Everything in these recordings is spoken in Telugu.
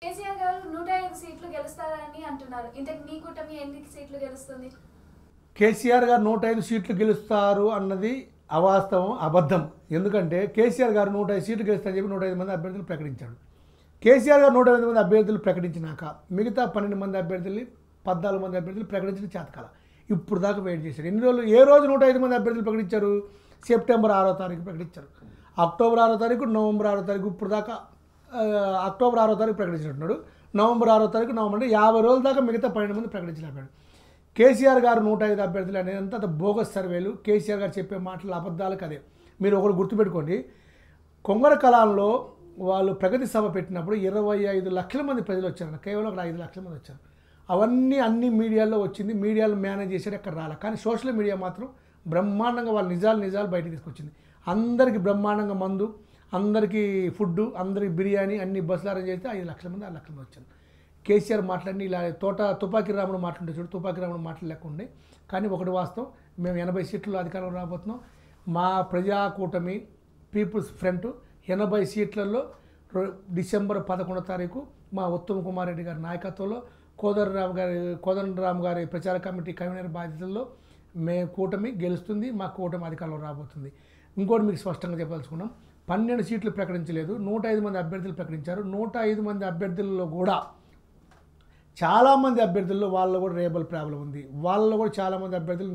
కేసీఆర్ గారు 105 సీట్లు గెలుస్తారని అంటున్నారు. ఇంతకు మీ కూటమి ఎన్ని సీట్లు గెలుస్తుంది? కేసీఆర్ గారు 105 సీట్లు గెలుస్తారు అన్నది అవాస్తవం, అబద్ధం. ఎందుకంటే కేసీఆర్ గారు 105 సీట్లు గెలుస్తారని చెప్పి 105 మంది అభ్యర్థులు ప్రకటించాడు. కేసీఆర్ గారు 105 మంది అభ్యర్థులు ప్రకటించినాక మిగతా 12 మంది అభ్యర్థులు 14 మంది అభ్యర్థులు ప్రకటించిన చేతకాల ఇప్పుడు దాకా వెయిట్ చేశారు. ఎన్ని రోజులు? ఏ రోజు 105 మంది అభ్యర్థులు ప్రకటించారు? సెప్టెంబర్ 6వ తారీఖు ప్రకటించారు. అక్టోబర్ 6వ తారీఖు, నవంబర్ 6వ తారీఖు, ఇప్పుడు దాకా అక్టోబర్ 6వ తారీఖు ప్రకటించినట్టున్నాడు. నవంబర్ 6వ తారీఖు, నవంబర్ అంటే 50 రోజుల దాకా మిగతా 12 మంది ప్రకటించలేకపోయాడు. కేసీఆర్ గారు 105 అభ్యర్థులు అనేది అంత బోగస్ సర్వేలు. కేసీఆర్ గారు చెప్పే మాటలు అబద్ధాలకు అదే. మీరు ఒకటి గుర్తుపెట్టుకోండి, కొంగర కళాల్లో వాళ్ళు ప్రగతి సభ పెట్టినప్పుడు 25 లక్షల మంది ప్రజలు వచ్చారు. కేవలం అక్కడ 5 లక్షల మంది వచ్చారు. అవన్నీ అన్ని మీడియాలో వచ్చింది. మీడియాలో మేనేజ్ చేసేది ఎక్కడ రాలే. కానీ సోషల్ మీడియా మాత్రం బ్రహ్మాండంగా వాళ్ళ నిజాలు బయటకు తీసుకొచ్చింది. అందరికీ బ్రహ్మాండంగా మందు, అందరికీ ఫుడ్డు, అందరికీ బిర్యానీ, అన్ని బస్సులు అరేంజ్ చేస్తే 5 లక్షల మంది 6 లక్షల మంది వచ్చారు. కేసీఆర్ మాట్లాడి ఇలా తుపాకీ రాముడు మాట్లాడే చూడు, తుపాకీ రాముడు మాటలు లేకుండా. కానీ ఒకటి వాస్తవం, మేము 80 సీట్లు అధికారంలో రాబోతున్నాం. మా ప్రజాకూటమి పీపుల్స్ ఫ్రంట్ 80 సీట్లలో డిసెంబర్ 11వ తారీఖు మా ఉత్తమ్ కుమార్ రెడ్డి గారి నాయకత్వంలో కోదండరామ్ గారి ప్రచార కమిటీ కన్వీనర్ బాధ్యతల్లో కూటమి గెలుస్తుంది. మా కూటమి అధికారంలో రాబోతుంది. ఇంకోటి మీకు స్పష్టంగా చెప్పదలుచుకున్నాం, 12 సీట్లు ప్రకటించలేదు, 105 మంది అభ్యర్థులు ప్రకటించారు. 105 మంది అభ్యర్థుల్లో కూడా చాలామంది అభ్యర్థుల్లో వాళ్ళలో కూడా రేబల్ ప్రాబ్లం ఉంది. వాళ్ళలో కూడా చాలామంది అభ్యర్థులు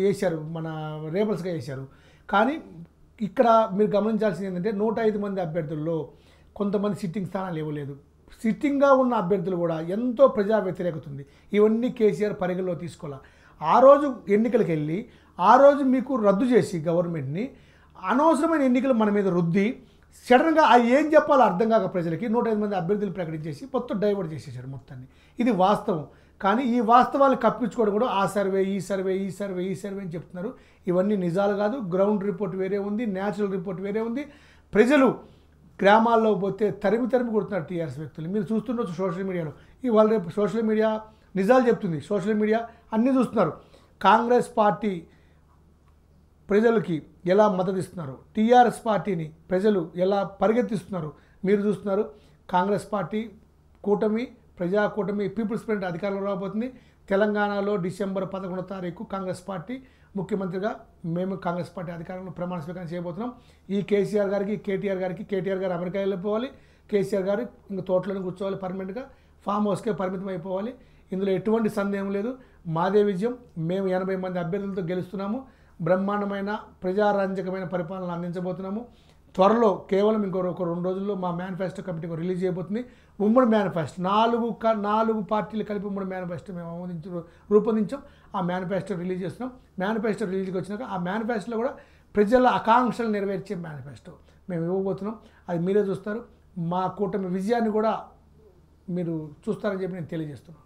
వేశారు, మన రేబల్స్గా వేశారు. కానీ ఇక్కడ మీరు గమనించాల్సింది ఏంటంటే 105 మంది అభ్యర్థుల్లో కొంతమంది సిట్టింగ్ స్థానాలు ఇవ్వలేదు. సిట్టింగ్గా ఉన్న అభ్యర్థులు కూడా ఎంతో ప్రజా వ్యతిరేకత ఉంది. ఇవన్నీ కేసీఆర్ పరిగణలో తీసుకోవాలి. ఆ రోజు ఎన్నికలకు వెళ్ళి ఆ రోజు మీకు రద్దు చేసి గవర్నమెంట్ని అనవసరమైన ఎన్నికలు మన మీద రుద్ది సడన్గా అది ఏం చెప్పాలో అర్థం కాక ప్రజలకి 105 మంది అభ్యర్థులు ప్రకటించేసి మొత్తం డైవర్ట్ చేసేసాడు మొత్తాన్ని. ఇది వాస్తవం. కానీ ఈ వాస్తవాలు కప్పించుకోవడం కూడా ఆ సర్వే ఈ సర్వే అని చెప్తున్నారు. ఇవన్నీ నిజాలు కాదు. గ్రౌండ్ రిపోర్ట్ వేరే ఉంది, న్యాచురల్ రిపోర్ట్ వేరే ఉంది. ప్రజలు గ్రామాల్లో పోతే తరిమి కొడుతున్నారు టీఆర్ఎస్ వ్యక్తులు. మీరు చూస్తుండొచ్చు సోషల్ మీడియాలో. ఇవాళ రేపు సోషల్ మీడియా నిజాలు చెప్తుంది. సోషల్ మీడియా అన్నీ చూస్తున్నారు. కాంగ్రెస్ పార్టీ ప్రజలకి ఎలా మద్దతు ఇస్తున్నారు, టీఆర్ఎస్ పార్టీని ప్రజలు ఎలా పరిగెత్తిస్తున్నారు మీరు చూస్తున్నారు. కాంగ్రెస్ పార్టీ కూటమి, ప్రజాకూటమి పీపుల్స్ ఫ్రంట్ అధికారంలో రాబోతుంది. తెలంగాణలో డిసెంబర్ 11వ తారీఖు కాంగ్రెస్ పార్టీ ముఖ్యమంత్రిగా మేము కాంగ్రెస్ పార్టీ అధికారంలో ప్రమాణ స్వీకారం చేయబోతున్నాం. ఈ కేసీఆర్ గారికి, కేటీఆర్ గారు అమెరికా వెళ్ళిపోవాలి. కేసీఆర్ గారు ఇంక తోటలోనే కూర్చోవాలి, పర్మనెంట్గా ఫామ్ హౌస్కే పరిమితం అయిపోవాలి. ఇందులో ఎటువంటి సందేహం లేదు. మాదే విజయం. మేము 80 మంది అభ్యర్థులతో గెలుస్తున్నాము. బ్రహ్మాండమైన ప్రజారంజకమైన పరిపాలన అందించబోతున్నాము. త్వరలో కేవలం ఇంకో 2 రోజుల్లో మా మేనిఫెస్టో కమిటీ రిలీజ్ చేయబోతుంది. ఉమ్మడి మేనిఫెస్టో 4 పార్టీలు కలిపి ఉమ్మడి మేనిఫెస్టో మేము రూపొందించాం. ఆ మేనిఫెస్టో రిలీజ్ చేస్తున్నాం. మేనిఫెస్టో రిలీజ్కి వచ్చినాక ఆ మేనిఫెస్టోలో కూడా ప్రజల ఆకాంక్షలు నెరవేర్చే మేనిఫెస్టో మేము ఇవ్వబోతున్నాం. అది మీరే చూస్తారు. మా కూటమి విజయాన్ని కూడా మీరు చూస్తారని చెప్పి నేను తెలియజేస్తున్నాను.